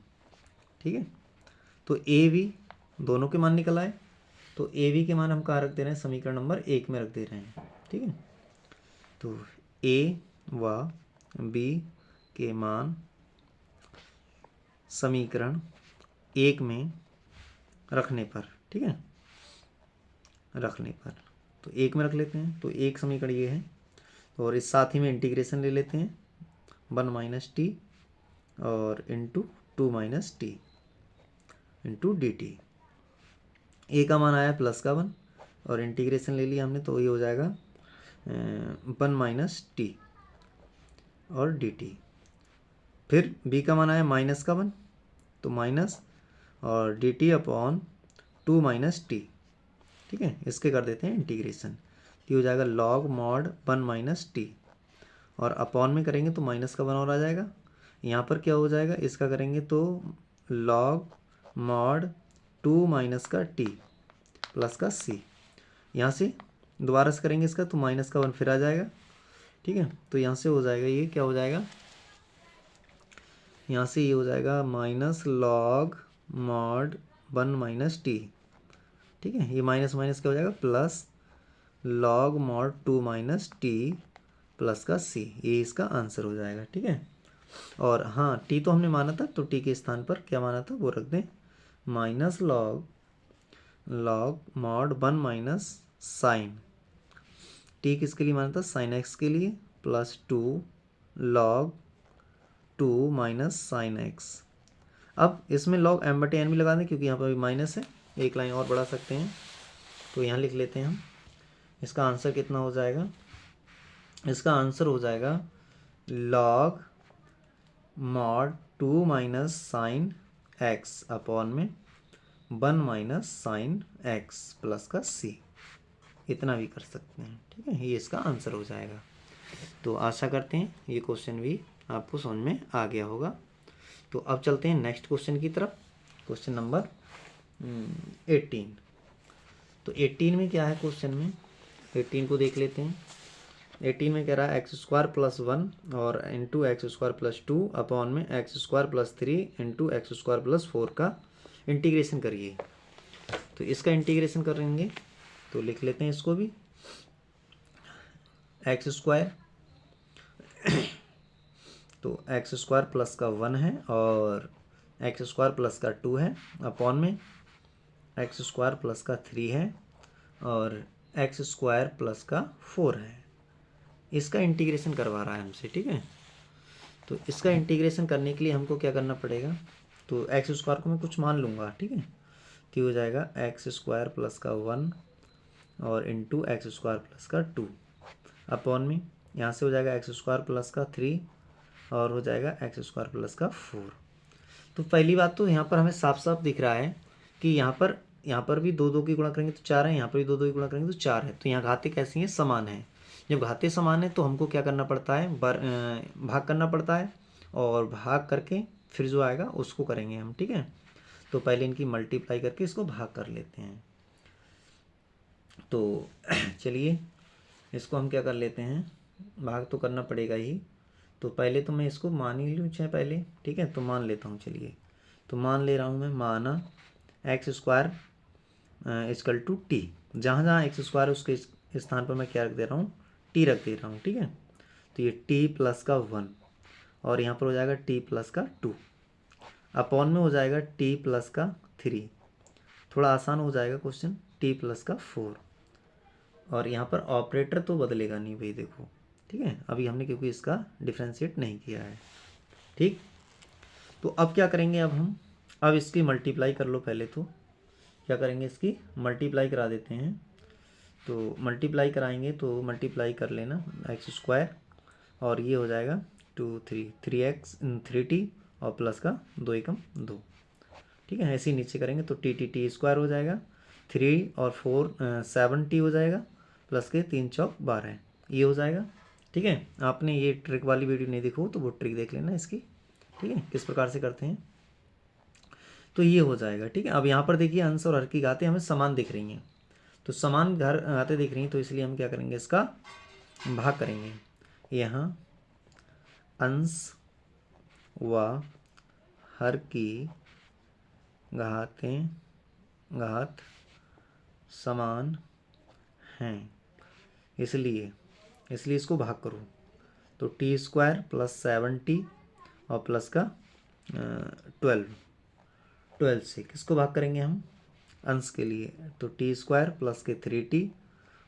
ठीक है, तो a v दोनों के मान निकल आए, तो a v के मान हम कहाँ रख दे रहे हैं, समीकरण नंबर 1 में रख दे रहे हैं। ठीक है, तो a व b के मान समीकरण 1 में रखने पर, ठीक है, रखने पर, तो 1 में रख लेते हैं। तो एक समीकरण ये है, और इस साथ ही में इंटीग्रेशन ले लेते हैं, 1 माइनस टी और into 2 minus t into d t. A का मान आया प्लस का 1 और इंटीग्रेशन ले लिया हमने, तो ये हो जाएगा 1 माइनस टी और डी टी। फिर बी का मान आया माइनस का 1, तो माइनस और D T upon 2 minus T. ठीक है, इसके कर देते हैं इंटीग्रेशन, तो हो जाएगा लॉग मॉड 1 माइनस टी, और अपॉन में करेंगे तो माइनस का 1 और आ जाएगा। यहाँ पर क्या हो जाएगा, इसका करेंगे तो लॉग मॉड 2 माइनस का टी प्लस का सी। यहाँ से दोबारा से करेंगे इसका तो माइनस का 1 फिर आ जाएगा, ठीक है। तो यहाँ से हो जाएगा, ये क्या हो जाएगा, यहाँ से ये हो जाएगा minus log mod 1 minus T, ठीक है। ये माइनस माइनस क्या हो जाएगा, plus log mod 2 minus T plus का सी। ये इसका आंसर हो जाएगा, ठीक है। और हाँ, टी तो हमने माना था, तो टी के स्थान पर क्या माना था वो रख दें, minus log mod 1 minus sine, T किसके लिए माना था, साइन एक्स के लिए, plus 2 log 2 minus sine X. अब इसमें लॉग m बटे n भी लगा दें क्योंकि यहाँ पर भी माइनस है, एक लाइन और बढ़ा सकते हैं। तो यहाँ लिख लेते हैं हम, इसका आंसर कितना हो जाएगा, इसका आंसर हो जाएगा log mod 2 minus sine x upon में 1 माइनस साइन एक्स प्लस का सी। इतना भी कर सकते हैं, ठीक है। ये इसका आंसर हो जाएगा। तो आशा करते हैं ये क्वेश्चन भी आपको समझ में आ गया होगा। तो अब चलते हैं नेक्स्ट क्वेश्चन की तरफ, क्वेश्चन नंबर 18। तो 18 में क्या है, क्वेश्चन में 18 को देख लेते हैं। 18 में कह रहा है एक्स स्क्वायर प्लस 1 और into x square plus 2 upon में x square plus 3 into x square plus 4 का इंटीग्रेशन करिए। तो इसका इंटीग्रेशन करेंगे तो लिख लेते हैं इसको भी, एक्स स्क्वायर तो एक्स स्क्वायर प्लस का 1 है और एक्स स्क्वायर प्लस का 2 है, अपॉन में एक्स स्क्वायर प्लस का 3 है और एक्स स्क्वायर प्लस का 4 है। इसका इंटीग्रेशन करवा रहा है हमसे, ठीक है। तो इसका इंटीग्रेशन करने के लिए हमको क्या करना पड़ेगा, तो एक्स स्क्वायर को मैं कुछ मान लूँगा, ठीक है। तो हो जाएगा एक्स स्क्वायर प्लस का 1 और इंटू एक्स स्क्वायर प्लस का 2 अपॉन में यहाँ से हो जाएगा एक्स स्क्वायर प्लस का 3 और हो जाएगा एक्स स्क्वायर प्लस का 4। तो पहली बात तो यहाँ पर हमें साफ साफ दिख रहा है कि यहाँ पर भी 2 2 की गुणा करेंगे तो 4 है, यहाँ पर भी 2 2 की गुणा करेंगे तो 4 है। तो यहाँ घाते कैसी हैं, समान है। जब घाते समान है तो हमको क्या करना पड़ता है, भाग करना पड़ता है और भाग करके फिर जो आएगा उसको करेंगे हम, ठीक है। तो पहले इनकी मल्टीप्लाई करके इसको भाग कर लेते हैं। तो चलिए इसको हम क्या कर लेते हैं, भाग तो करना पड़ेगा ही। तो पहले तो मैं इसको मान ही लूँ चाहे पहले, ठीक है। तो मान लेता हूँ, चलिए तो मान ले रहा हूँ मैं, माना X square equal to T, जहाँ जहाँ एक्स स्क्वायर उसके स्थान पर मैं क्या रख दे रहा हूँ, टी रख दे रहा हूँ, ठीक है। तो ये टी प्लस का 1 और यहाँ पर हो जाएगा टी प्लस का 2 अपॉन में हो जाएगा टी प्लस का 3, थोड़ा आसान हो जाएगा क्वेश्चन, टी प्लस का 4 और यहाँ पर ऑपरेटर तो बदलेगा नहीं भाई, देखो, ठीक है। अभी हमने क्योंकि इसका डिफ्रेंशिएट नहीं किया है, ठीक। तो अब क्या करेंगे, अब इसकी मल्टीप्लाई कर लो पहले। तो क्या करेंगे, इसकी मल्टीप्लाई करा देते हैं। तो मल्टीप्लाई कराएंगे तो मल्टीप्लाई कर लेना एक्स स्क्वायर और ये हो जाएगा 2 3 3t और प्लस का 2 एकम 2, ठीक है। ऐसे ही नीचे करेंगे तो टी स्क्वायर हो जाएगा, 3 और 4 7t हो जाएगा, प्लस के 3 चौक 12, ये हो जाएगा, ठीक है। आपने ये ट्रिक वाली वीडियो नहीं देखो तो वो ट्रिक देख लेना इसकी, ठीक है, किस प्रकार से करते हैं। तो ये हो जाएगा, ठीक है। अब यहाँ पर देखिए अंश और हर की घातें हमें समान दिख रही हैं, तो समान घातें दिख रही हैं, तो इसलिए हम क्या करेंगे, इसका भाग करेंगे। यहाँ अंश व हर की घात समान हैं, इसलिए इसको भाग करो। तो टी स्क्वायर प्लस 7t और प्लस का 12 से किसको भाग करेंगे हम, अंश के लिए। तो टी स्क्वायर प्लस के 3t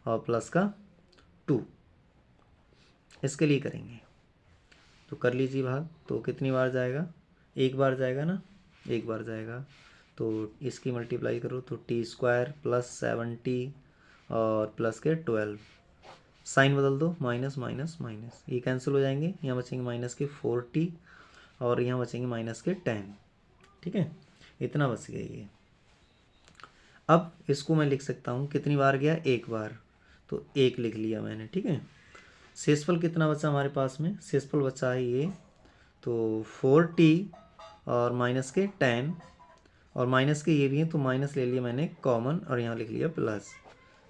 और प्लस का 2 इसके लिए करेंगे। तो कर लीजिए भाग। तो कितनी बार जाएगा, एक बार जाएगा ना, एक बार जाएगा। तो इसकी मल्टीप्लाई करो तो टी स्क्वायर प्लस 7t और प्लस के 12, साइन बदल दो, माइनस माइनस माइनस, ये कैंसिल हो जाएंगे। यहाँ बचेंगे माइनस के 4t और यहाँ बचेंगे माइनस के 10, ठीक है। इतना बच गया ये। अब इसको मैं लिख सकता हूँ, कितनी बार गया, एक बार, तो 1 लिख लिया मैंने, ठीक है। शेषफल कितना बचा हमारे पास में, शेषफल बचा है ये, तो 4t और माइनस के 10 और माइनस के ये भी हैं तो माइनस ले लिया मैंने कॉमन और यहाँ लिख लिया प्लस।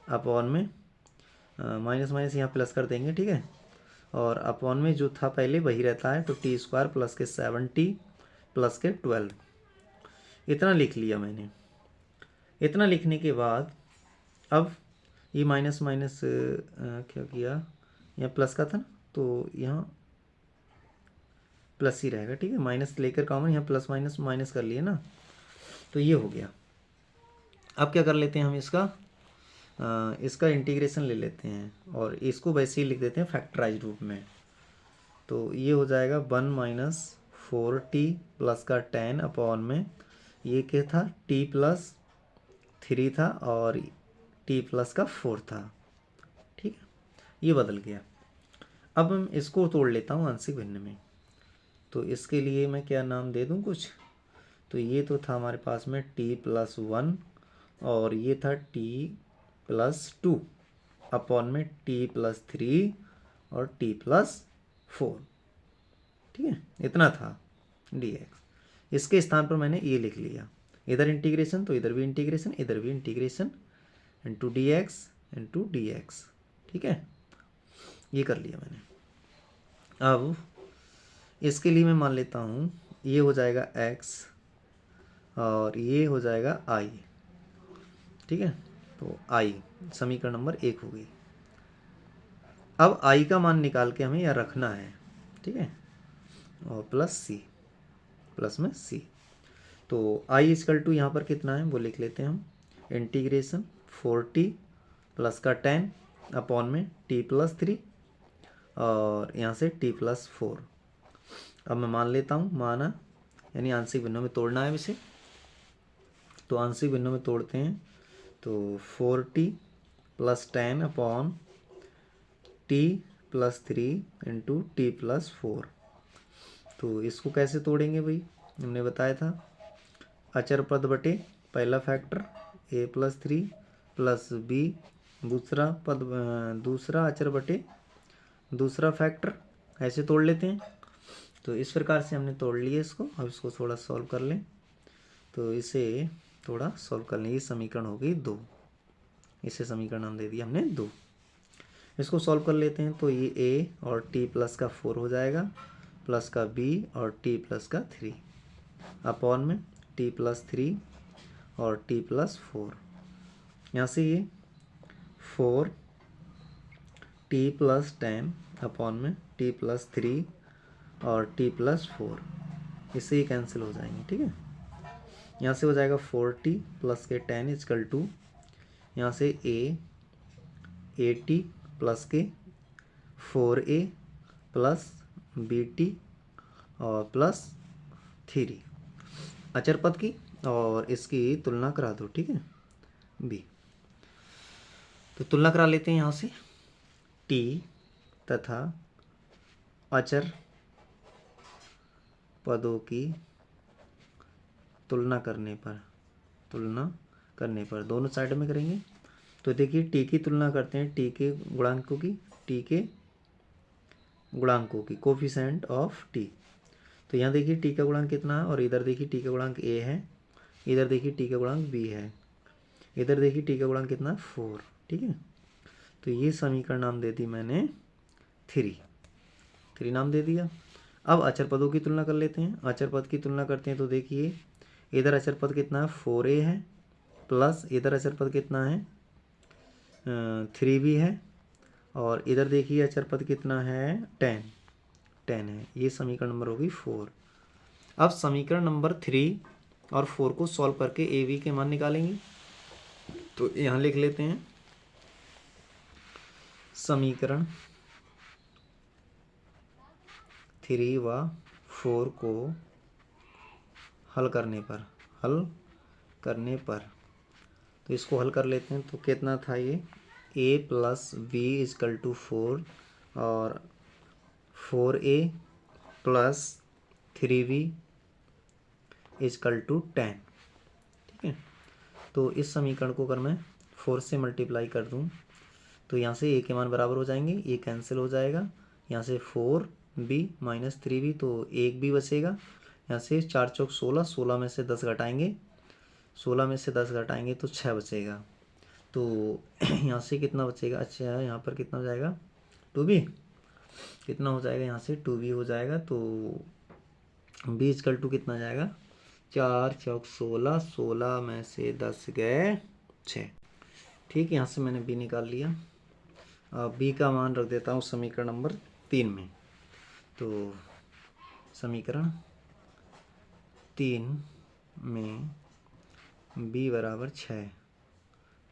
अपॉन में माइनस माइनस यहाँ प्लस कर देंगे, ठीक है। और अपॉन में जो था पहले वही रहता है, तो टी स्क्वायर प्लस के 7t प्लस के 12, इतना लिख लिया मैंने। इतना लिखने के बाद अब ये माइनस माइनस क्या किया, यहाँ प्लस का था ना तो यहाँ प्लस ही रहेगा, ठीक है। माइनस लेकर कॉमन, यहाँ प्लस माइनस माइनस कर लिए ना, तो ये हो गया। अब क्या कर लेते हैं हम इसका इंटीग्रेशन ले लेते हैं और इसको वैसे ही लिख देते हैं फैक्टराइज रूप में। तो ये हो जाएगा 1 माइनस 4t प्लस का 10 अपॉन में ये क्या था, t प्लस 3 था और t प्लस का 4 था, ठीक है। ये बदल गया। अब हम इसको तोड़ लेता हूँ आंशिक भिन्न में। तो इसके लिए मैं क्या नाम दे दूँ कुछ, तो ये तो था हमारे पास में t प्लस 1 और ये था t प्लस 2 अपॉन में t प्लस 3 और t प्लस 4, ठीक है। इतना था dx। इसके स्थान पर मैंने ये लिख लिया, इधर इंटीग्रेशन तो इधर भी इंटीग्रेशन, इधर भी इंटीग्रेशन, इंटू डी एक्स, ठीक है। ये कर लिया मैंने। अब इसके लिए मैं मान लेता हूँ ये हो जाएगा x और ये हो जाएगा i, ठीक है। तो i समीकरण नंबर 1 हो गई। अब i का मान निकाल के हमें यहाँ रखना है, ठीक है, और प्लस c, प्लस में c। तो i इक्वल टू यहाँ पर कितना है वो लिख लेते हैं हम, इंटीग्रेशन 4t प्लस का 10 अपॉन में t प्लस 3 और यहाँ से t प्लस 4। अब मैं मान लेता हूँ, माना यानी आंशिक भिन्नों में तोड़ना है इसे। तो आंशिक भिन्नों में तोड़ते हैं तो 4t plus 10 upon t plus 3 into T plus 4। तो इसको कैसे तोड़ेंगे भाई, हमने बताया था अचर पद बटे पहला factor a plus 3 plus b दूसरा पद दूसरा अचर बटे दूसरा फैक्टर, ऐसे तोड़ लेते हैं। तो इस प्रकार से हमने तोड़ लिया इसको। अब इसको थोड़ा सॉल्व कर लें, तो इसे थोड़ा सॉल्व कर लें। ये समीकरण हो गई 2, इसे समीकरण नाम दे दिया हमने 2। इसको सॉल्व कर लेते हैं तो ये a और t प्लस का 4 हो जाएगा, प्लस का b और t प्लस का 3 अपॉन में t प्लस 3 और t प्लस 4। यहाँ से ये 4 t प्लस 10 अपॉन में t प्लस 3 और t प्लस 4, इससे ये कैंसिल हो जाएंगे, ठीक है। यहाँ से हो जाएगा 4t प्लस के 10 इक्वल टू यहाँ से a प्लस के 4a प्लस bt और प्लस 3 अचर पद की, और इसकी तुलना करा दो, ठीक है, b। तो तुलना करा लेते हैं यहाँ से t तथा अचर पदों की तुलना करने पर दोनों साइड में करेंगे। तो देखिए टी की तुलना करते हैं, टी के गुणांकों की कोफिशिएंट ऑफ टी। तो यहाँ देखिए टी का गुणांक कितना है और इधर देखिए टी का गुणांक a है, इधर देखिए टी का गुणांक b है, इधर देखिए टी का गुणांक कितना है 4, ठीक है। तो ये समीकरण नाम दे दी मैंने 3 नाम दे दिया। अब अचर पदों की तुलना कर लेते हैं। अचर पद की तुलना करते हैं तो देखिए इधर अचर पद कितना है 4a है, प्लस इधर अचर पद कितना है 3b है, और इधर देखिए अचर पद कितना है 10 है। ये समीकरण नंबर होगी 4। अब समीकरण नंबर 3 और 4 को सॉल्व करके ए बी के मान निकालेंगे। तो यहाँ लिख लेते हैं समीकरण 3 व 4 को हल करने पर तो इसको हल कर लेते हैं। तो कितना था ये a plus B equal to 4 और 4a plus 3b is equal to 10, ठीक है। तो इस समीकरण को अगर मैं 4 से मल्टीप्लाई कर दूं तो यहाँ से a के मान बराबर हो जाएंगे, ये कैंसिल हो जाएगा। यहाँ से 4b माइनस 3b तो 1b बचेगा। यहाँ से 4 चौक 16, 16 में से 10 घटाएंगे 16 में से 10 घटाएंगे तो 6 बचेगा। तो यहाँ से कितना बचेगा, अच्छा यहाँ पर कितना हो जाएगा 2b, कितना हो जाएगा यहाँ से 2b हो जाएगा। तो b इक्वल टू कितना जाएगा 4 चौक 16, 16 में से 10 गए 6। ठीक, यहाँ से मैंने b निकाल लिया। अब b का मान रख देता हूँ समीकरण नंबर 3 में। तो समीकरण 3 में b बराबर 6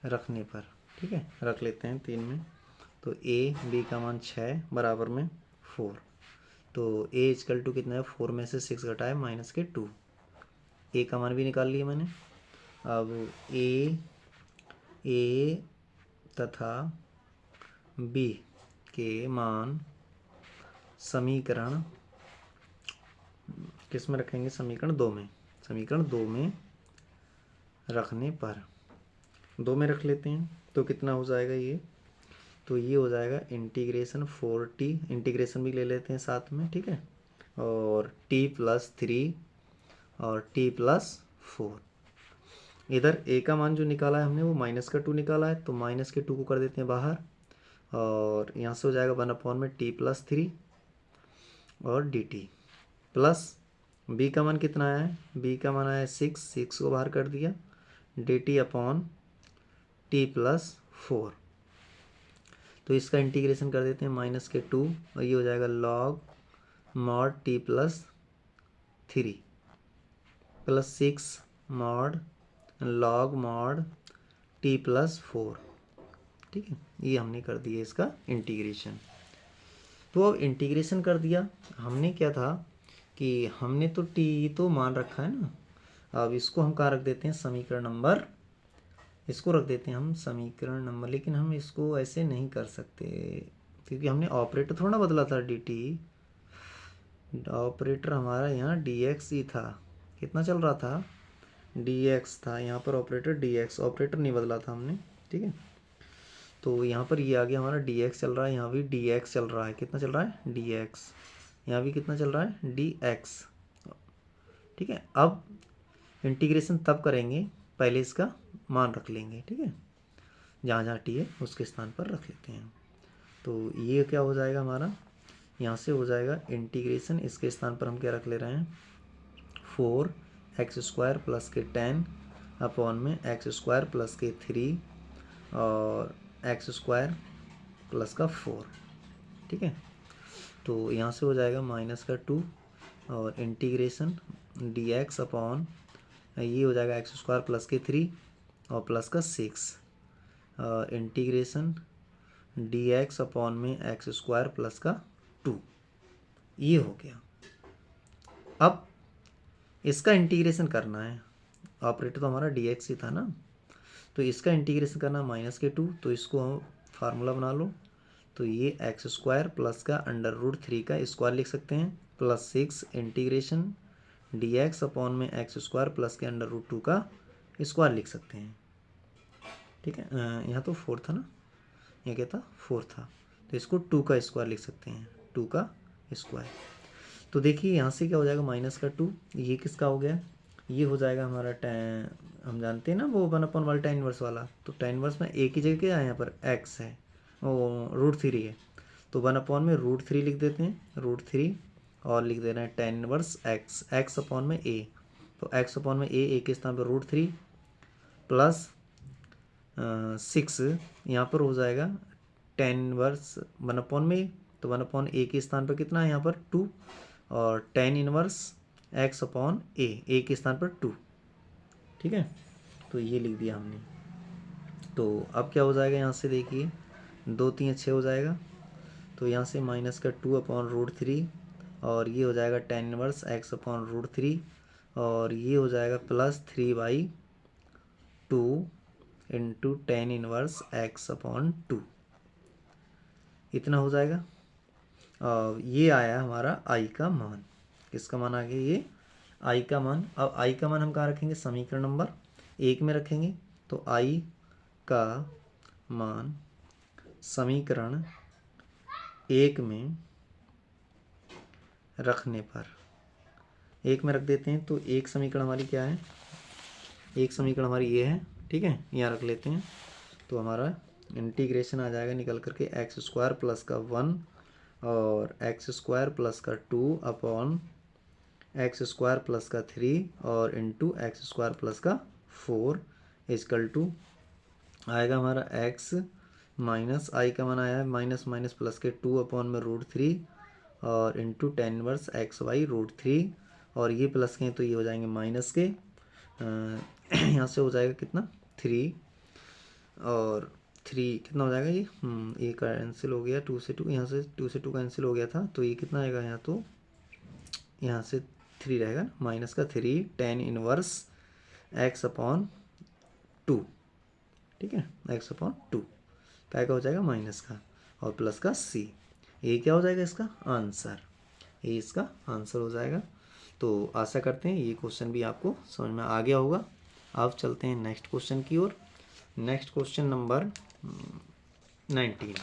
रखने पर, ठीक है रख लेते हैं 3 में। तो a b का मान 6 बराबर में 4। तो a इक्वल टू कितना है 4 में से 6 घटाए माइनस के 2, a का मान भी निकाल लिया मैंने। अब a तथा b के मान समीकरण किस में रखेंगे, समीकरण 2 में। समीकरण 2 में रखने पर 2 में रख लेते हैं तो कितना हो जाएगा ये, तो ये हो जाएगा इंटीग्रेशन 4t, इंटीग्रेशन भी ले लेते हैं साथ में, ठीक है, और t+3 और t+4। इधर a का मान जो निकाला है हमने वो -2 निकाला है, तो -2 को कर देते हैं बाहर, और यहाँ से हो जाएगा 1 में t+3 और dt प्लस b का मान कितना आया है, b का मान आया है 6 को बाहर कर दिया, dt/t+4। तो इसका इंटीग्रेशन कर देते हैं -2 और ये हो जाएगा log mod t+3 plus 6 mod log mod t+4। ठीक है, ये हमने कर दिया इसका इंटीग्रेशन। तो अब इंटीग्रेशन कर दिया हमने, क्या था कि हमने तो t तो मान रखा है ना, अब इसको हम कहाँ रख देते हैं समीकरण नंबर, इसको रख देते हैं हम समीकरण नंबर। लेकिन हम इसको ऐसे नहीं कर सकते क्योंकि हमने ऑपरेटर थोड़ा बदला था, dt ऑपरेटर हमारा यहाँ dx ही था, कितना चल रहा था dx था, यहाँ पर ऑपरेटर dx, ऑपरेटर नहीं बदला था हमने, ठीक है। तो यहाँ पर ये आ गया हमारा dx चल रहा है, यहाँ भी dx चल रहा है, कितना चल रहा है dx, यहाँ भी कितना चल रहा है dx, ठीक है। अब इंटीग्रेशन तब करेंगे, पहले इसका मान रख लेंगे, ठीक है, जहाँ जहाँ टी है उसके स्थान पर रख लेते हैं। तो ये क्या हो जाएगा हमारा, यहाँ से हो जाएगा इंटीग्रेशन, इसके स्थान पर हम क्या रख ले रहे हैं 4x² प्लस के 10 अपॉन में x² प्लस के 3 और x² प्लस का 4, ठीक है। तो यहाँ से हो जाएगा -2 और इंटीग्रेशन dx अपॉन ये हो जाएगा x² प्लस के 3 और प्लस का 6 और इंटीग्रेशन dx अपॉन में x² प्लस का 2, ये हो गया। अब इसका इंटीग्रेशन करना है, ऑपरेटर तो हमारा dx ही था ना, तो इसका इंटीग्रेशन करना -2, तो इसको हम फार्मूला बना लो। तो ये x² प्लस का √3 का स्क्वायर लिख सकते हैं प्लस 6 इंटीग्रेशन dx अपॉन में x² प्लस के √2 का स्क्वायर लिख सकते हैं, ठीक है। यहाँ तो 4 था ना, ये क्या था 4 था, तो इसको 2 का स्क्वायर लिख सकते हैं, 2 का स्क्वायर। तो देखिए यहाँ से क्या हो जाएगा -2, ये किसका हो गया, ये हो जाएगा हमारा tan, हम जानते हैं ना वो 1/1 tan इनवर्स वाला, तो tan इनवर्स में एक ही जगह क्या है, यहाँ पर x है, वो √3 है, तो 1 में √3 लिख देते हैं, √3 और लिख देना है tan इनवर्स x अपॉन में a, तो x अपॉन में a के स्थान पर √3 प्लस 6, यहाँ पर हो जाएगा tan इनवर्स 1 में, तो 1 के स्थान पर कितना है यहाँ पर 2 और tan inverse x upon a के स्थान पर 2, ठीक है। तो ये लिख दिया हमने। तो अब क्या हो जाएगा यहाँ से देखिए 2 3 6 हो जाएगा, तो यहाँ से -2 अपॉन √3 और ये हो जाएगा tan इनवर्स x अपॉन √3 और ये हो जाएगा plus 3/2 into tan inverse x upon 2, इतना हो जाएगा। ये आया हमारा i का मान, किसका मान आ गया ये i का मान। अब i का मान हम कहाँ रखेंगे, समीकरण नंबर 1 में रखेंगे। तो i का मान समीकरण 1 में रखने पर 1 में रख देते हैं। तो एक समीकरण हमारी क्या है, एक समीकरण हमारी ये है, ठीक है, यहाँ रख लेते हैं। तो हमारा इंटीग्रेशन आ जाएगा निकल करके एक्स स्क्वायर प्लस का 1 और एक्स स्क्वायर प्लस का 2 अपॉन एक्स स्क्वायर प्लस का 3 और इंटू एक्स स्क्वायर प्लस का 4 इजकल टू आएगा हमारा एक्स माइनस आई का मान आया है माइनस माइनस प्लस के 2 अपॉन में √3 और into tan inverse X Y √3 और ये प्लस के हैं तो ये हो जाएंगे माइनस के। यहाँ से हो जाएगा कितना 3 और 3 कितना हो जाएगा ये कैंसिल हो गया 2 से 2, यहाँ से 2 से 2 कैंसिल हो गया था तो ये कितना आएगा यहाँ, तो यहाँ से 3 रहेगा ना, माइनस का 3 टेन इनवर्स एक्स अपॉन 2, ठीक है, एक्स अपॉन 2 क्या हो जाएगा माइनस का और प्लस का सी, ये क्या हो जाएगा इसका आंसर, ये इसका आंसर हो जाएगा। तो आशा करते हैं ये क्वेश्चन भी आपको समझ में आ गया होगा। अब चलते हैं नेक्स्ट क्वेश्चन की ओर। Next question number 19।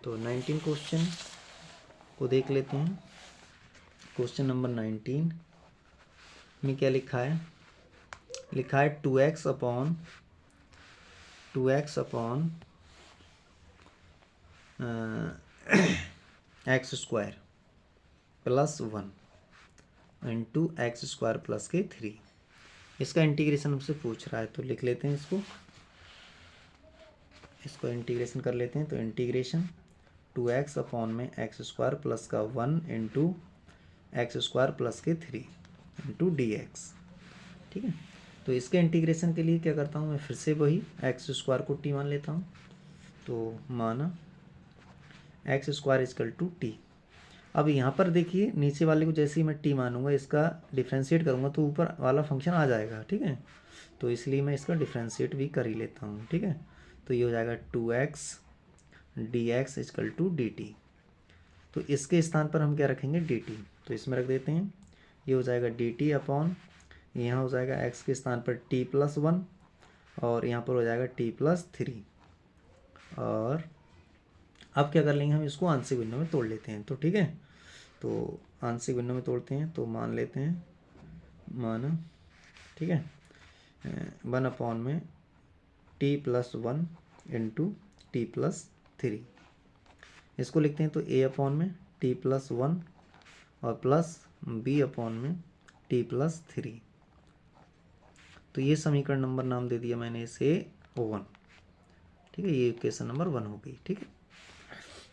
तो 19 क्वेश्चन को देख लेते हैं। क्वेश्चन नंबर 19 में क्या लिखा है, लिखा है 2x upon x square plus 1 into x square plus के 3। इसका इंटीग्रेशन हमसे पूछ रहा है तो लिख लेते हैं इसको इंटीग्रेशन कर लेते हैं। तो इंटीग्रेशन 2x अपॉन में एक्स स्क्वायर प्लस का 1 इंटू एक्स स्क्वायर प्लस के 3 इंटू dx, ठीक है। तो इसके इंटीग्रेशन के लिए क्या करता हूँ मैं, फिर से वही एक्स स्क्वायर को t मान लेता हूँ। तो माना X square equal to T. अब यहाँ पर देखिए नीचे वाले को जैसे ही मैं टी मानूंगा इसका डिफ्रेंशिएट करूँगा तो ऊपर वाला फंक्शन आ जाएगा, ठीक है। तो इसलिए मैं इसका डिफ्रेंशिएट भी कर ही लेता हूँ, ठीक है। तो ये हो जाएगा 2x dx is equal to dt। तो इसके स्थान पर हम क्या रखेंगे dt, तो इसमें रख देते हैं। ये हो जाएगा dt अपॉन यहाँ हो जाएगा x के स्थान पर t प्लस 1 और यहाँ पर हो जाएगा t प्लस 3। और अब क्या कर लेंगे हम, इसको आंशिक भिन्नों में तोड़ लेते हैं। तो ठीक है, तो आंशिक भिन्नों में तोड़ते हैं तो मान लेते हैं माना, ठीक है, 1 अपॉन में t plus 1 into T plus 3। इसको लिखते हैं तो a अपॉन में t प्लस 1 और प्लस b अपॉन में t प्लस 3। तो ये समीकरण नंबर नाम दे दिया मैंने इसे 1, ठीक है, ये इक्वेशन नंबर 1 हो गई, ठीक है।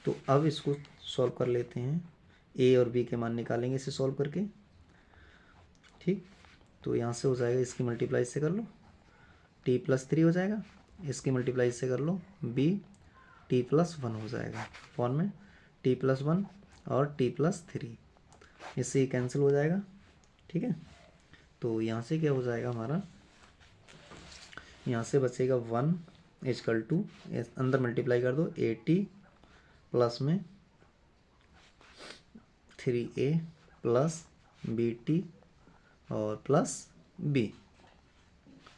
तो अब इसको सॉल्व कर लेते हैं, a और b के मान निकालेंगे इसे सॉल्व करके, ठीक। तो यहाँ से हो जाएगा इसकी मल्टीप्लाई से कर लो t प्लस 3 हो जाएगा, इसकी मल्टीप्लाई से कर लो b t प्लस 1 हो जाएगा अपॉन में t प्लस 1 और t प्लस 3, इससे ये कैंसिल हो जाएगा, ठीक है। तो यहाँ से क्या हो जाएगा हमारा, यहाँ से बचेगा 1 इजकल टू अंदर मल्टीप्लाई कर दो 80 प्लस में 3a प्लस bt और प्लस b,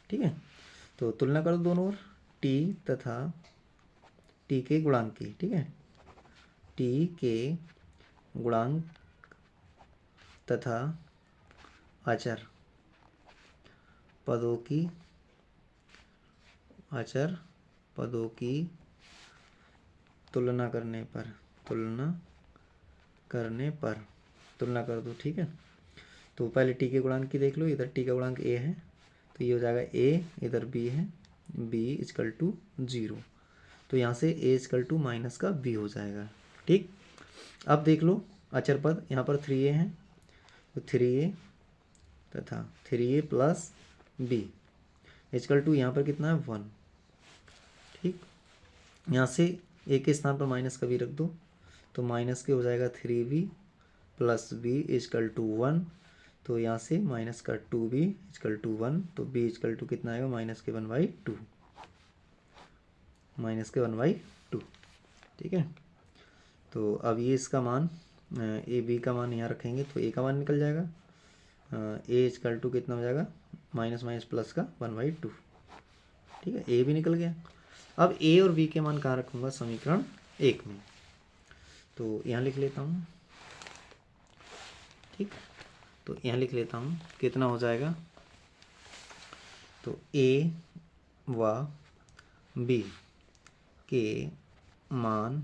ठीक है। तो तुलना कर दो दोनों ओर t तथा t के गुणांक की, ठीक है, t के गुणांक तथा अचर पदों की तुलना कर दो, ठीक है। तो पहले t के गुणांक की देख लो, इधर t का गुणांक a है तो ये हो जाएगा a, इधर b है, b इजकल टू 0, तो यहाँ से a इजकल टू माइनस का b हो जाएगा, ठीक। अब देख लो अचर पद, यहाँ पर 3a है तो 3a तथा 3a plus b is equal to यहाँ पर कितना है 1, ठीक। यहाँ से a के स्थान पर माइनस का b रख दो तो माइनस के हो जाएगा 3b plus b is equal to 1, तो यहाँ से माइनस का 2b इजकल टू 1, तो b इजकल टू कितना आएगा माइनस के 1/2, ठीक है। तो अब ये इसका मान ए बी का मान यहाँ रखेंगे तो a का मान निकल जाएगा, a इजकल टू कितना हो जाएगा माइनस माइनस प्लस का 1/2, ठीक है, a भी निकल गया। अब a और b के मान कहाँ रखूँगा, समीकरण 1 में, तो यहाँ लिख लेता हूँ, ठीक। तो यहाँ लिख लेता हूँ कितना हो जाएगा तो ए व बी के मान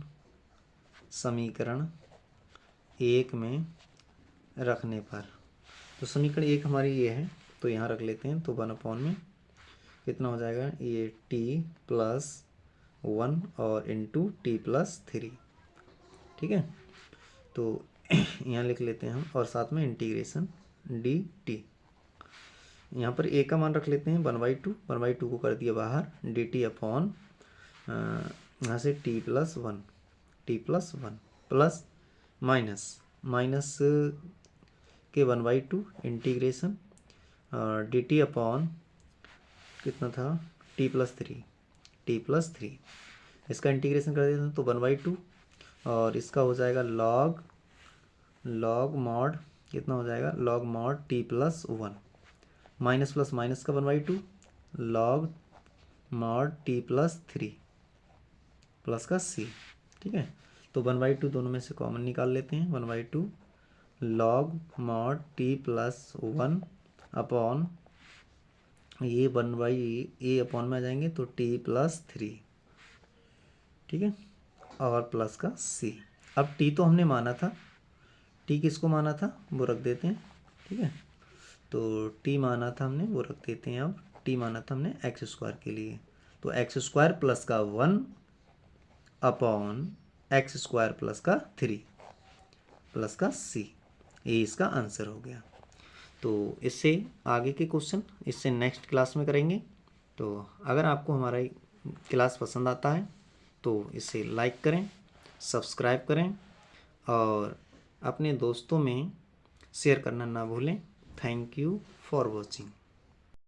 समीकरण 1 में रखने पर, तो समीकरण 1 हमारी ये है, तो यहाँ रख लेते हैं। तो 1 में कितना हो जाएगा, ये t+1 और इंटू t+3, ठीक है। तो यहाँ लिख लेते हैं हम, और साथ में इंटीग्रेशन dt। यहाँ पर a का मान रख लेते हैं 1/2, 1/2 को कर दिया बाहर, dt अपॉन यहाँ से t+1 प्लस माइनस के 1/2 इंटीग्रेशन dt अपॉन कितना था, t+3, इसका इंटीग्रेशन कर देते हैं तो 1/2, और इसका हो जाएगा लॉग मॉड, कितना हो जाएगा, log mod t+1, minus plus minus का 1/2 लॉग मॉड t+3 प्लस का c, ठीक है। तो 1/2 दोनों में से कॉमन निकाल लेते हैं, 1/2 लॉग मॉड t+1 अपॉन ये 1/a अपॉन में आ जाएंगे तो t+3, ठीक है, और प्लस का c। अब t तो हमने माना था, t किसको माना था वो रख देते हैं, ठीक है। तो t माना था हमने वो रख देते हैं। अब t माना था हमने x² के लिए, तो x² प्लस का 1 अपॉन x² प्लस का 3 प्लस का c, ये इसका आंसर हो गया। तो इससे आगे के क्वेश्चन इससे नेक्स्ट क्लास में करेंगे। तो अगर आपको हमारा क्लास पसंद आता है तो इसे लाइक करें, सब्सक्राइब करें और अपने दोस्तों में शेयर करना ना भूलें। Thank you for watching.